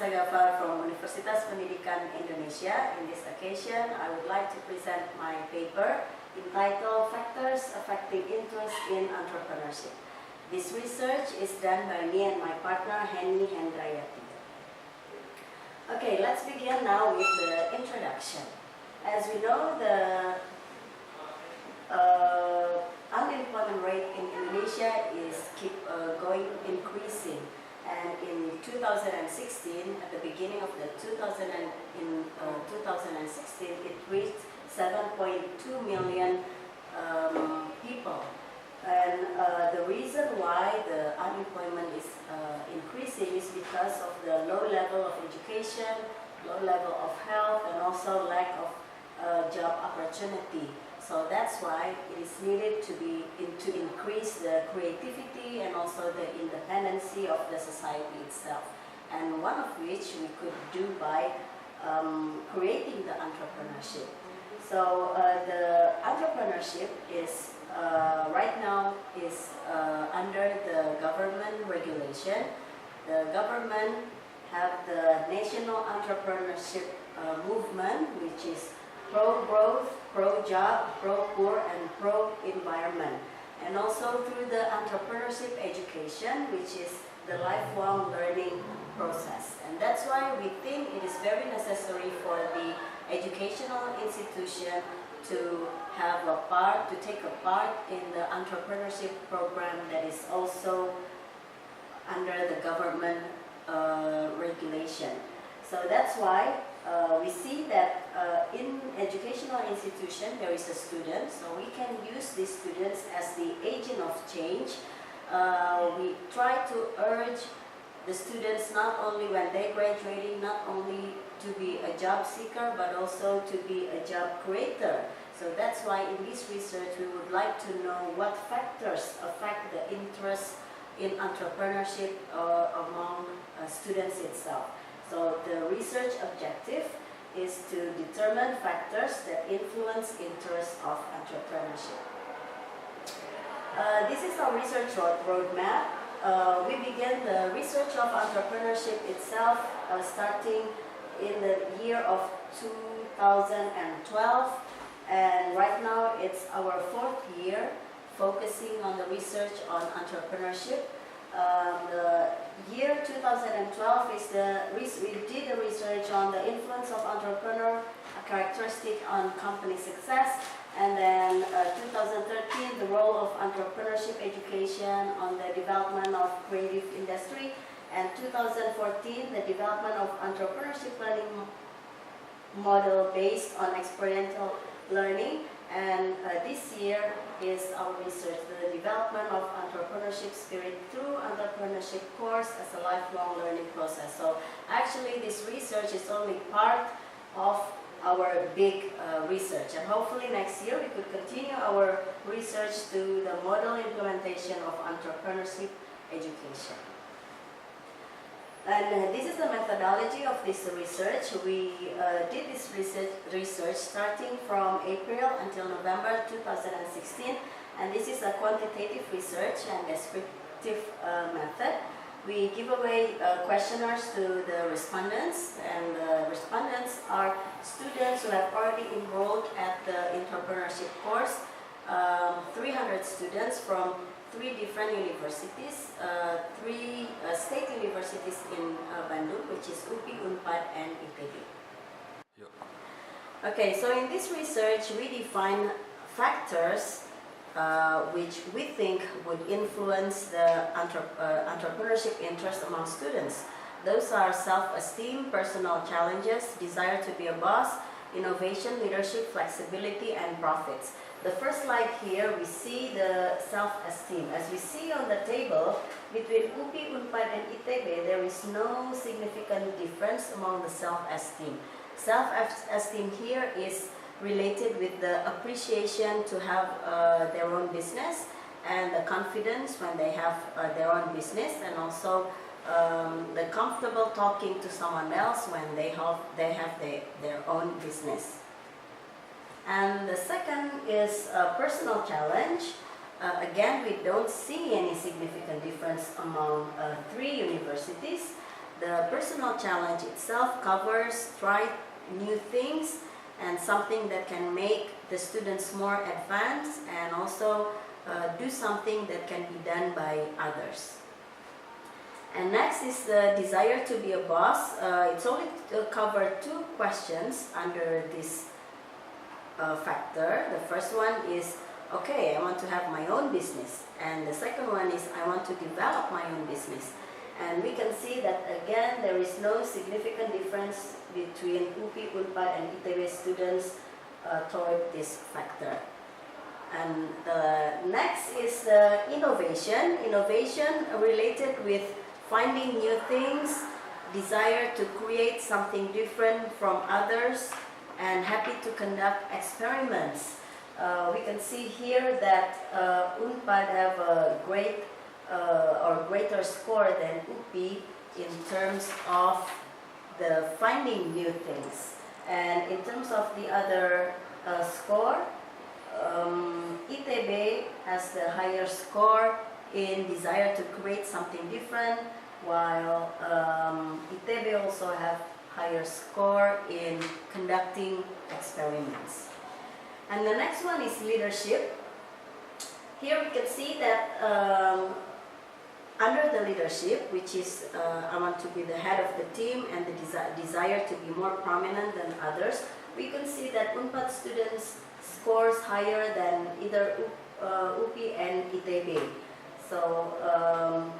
Vanessa Gaffar from Universitas Pendidikan Indonesia. In this occasion, I would like to present my paper entitled Factors Affecting Interest in Entrepreneurship. This research is done by me and my partner, Henny Hendrayati. Okay, let's begin now with the introduction. As we know, the unemployment rate in Indonesia is increasing. And in 2016, at the beginning of the 2016, it reached 7.2 million people. And the reason why the unemployment is increasing is because of the low level of education, low level of health, and also lack of job opportunity. So that's why it is needed to increase the creativity and also the independency of the society itself. And one of which we could do by creating the entrepreneurship. So the entrepreneurship is right now is under the government regulation. The government have the national entrepreneurship movement, which is pro-growth, pro-job, pro-poor, and pro-environment. And also through the entrepreneurship education, which is the lifelong learning process. And that's why we think it is very necessary for the educational institution to have to take a part in the entrepreneurship program that is also under the government regulation. So that's why we see that in educational institution there is a student, so we can use these students as the agent of change. We try to urge the students not only when they graduating, not only to be a job seeker, but also to be a job creator. So that's why in this research we would like to know what factors affect the interest in entrepreneurship among students itself. So the research objective is to determine factors that influence interest of entrepreneurship. This is our research roadmap. We began the research of entrepreneurship itself starting in the year of 2012, and right now it's our 4th year focusing on the research on entrepreneurship. The year 2012 is we did the research on the influence of entrepreneur, a characteristic on company success, and then 2013 the role of entrepreneurship education on the development of creative industry, and 2014 the development of entrepreneurship learning model based on experiential learning. And this year is our research, the development of entrepreneurship spirit through entrepreneurship course as a lifelong learning process. So actually this research is only part of our big research, and hopefully next year we could continue our research to the model implementation of entrepreneurship education. And this is the methodology of this research. We did this research starting from April until November 2016, and this is a quantitative research and descriptive method. We give away questionnaires to the respondents, and the respondents are students who have already enrolled at the entrepreneurship course, 300 students from 3 different universities, 3 state universities in Bandung, which is UPI, UNPAD, and ITB. Okay, so in this research we define factors which we think would influence the entrepreneurship interest among students. Those are self-esteem, personal challenges, desire to be a boss, innovation, leadership, flexibility, and profits. The first slide here, we see the self-esteem. As we see on the table, between UPI, UNPAD, and ITB, there is no significant difference among the self-esteem. Self-esteem here is related with the appreciation to have their own business, and the confidence when they have their own business, and also the comfortable talking to someone else when they have their own business. And the second is a personal challenge. Again, we don't see any significant difference among 3 universities. the personal challenge itself covers try new things and something that can make the students more advanced, and also do something that can be done by others. And next is the desire to be a boss. It's only covered 2 questions under this factor. The first one is, okay, I want to have my own business. And the second one is, I want to develop my own business. And we can see that again, there is no significant difference between UPI, UNPAD, and ITB students toward this factor. And the next is innovation. Innovation related with finding new things, desire to create something different from others, and happy to conduct experiments. We can see here that UNPAD have a great or greater score than UPI in terms of the finding new things. And in terms of the other score, ITB has the higher score in desire to create something different, while ITB also have higher score in conducting experiments. And the next one is leadership. Here we can see that under the leadership, which is I want to be the head of the team and the desire to be more prominent than others, we can see that UNPAD students scores higher than either UPI and ITB. So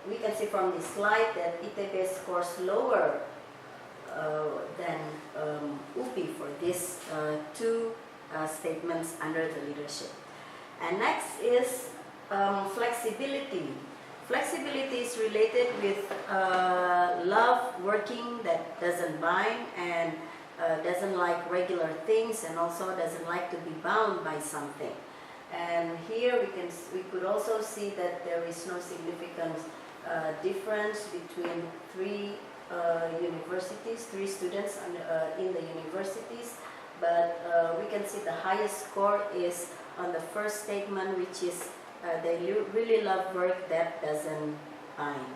we can see from this slide that ITB scores lower than UPI for these 2 statements under the leadership. And next is flexibility. Flexibility is related with love working that doesn't bind and doesn't like regular things, and also doesn't like to be bound by something. And here we could also see that there is no significant difference between 3 universities, 3 students in the universities, but we can see the highest score is on the first statement, which is they really love work that doesn't bind.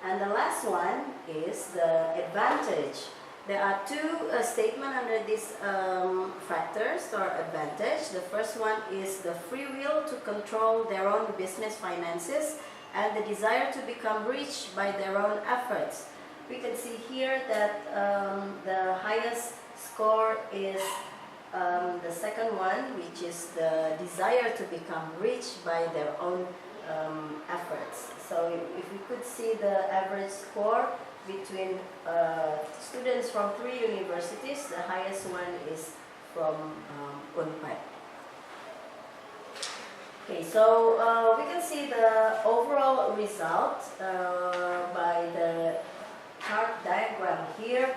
And the last one is the advantage. There are 2 statements under these factors or advantage. The first one is the free will to control their own business finances and the desire to become rich by their own efforts. We can see here that the highest score is the second one, which is the desire to become rich by their own efforts. So if we could see the average score between students from 3 universities, the highest one is from UNPAD. Okay, so we can see the overall result by the chart diagram here.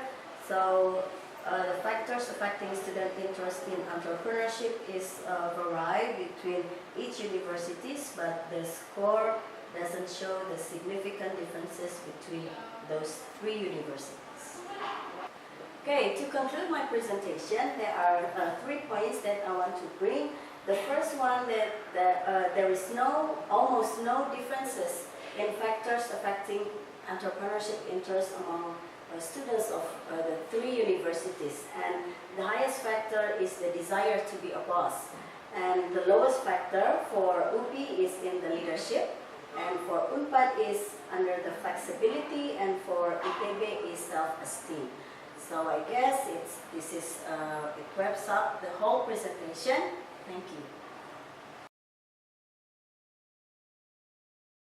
So the factors affecting student interest in entrepreneurship is vary between each universities, but the score doesn't show the significant differences between those 3 universities. Okay, to conclude my presentation, there are 3 points that I want to bring. The first one, that there is almost no differences in factors affecting entrepreneurship interest among students of the 3 universities, and the highest factor is the desire to be a boss, and the lowest factor for UPI is in the leadership, and for UNPAD is under the flexibility, and for ITB is self-esteem. So I guess it wraps up the whole presentation. Thank you.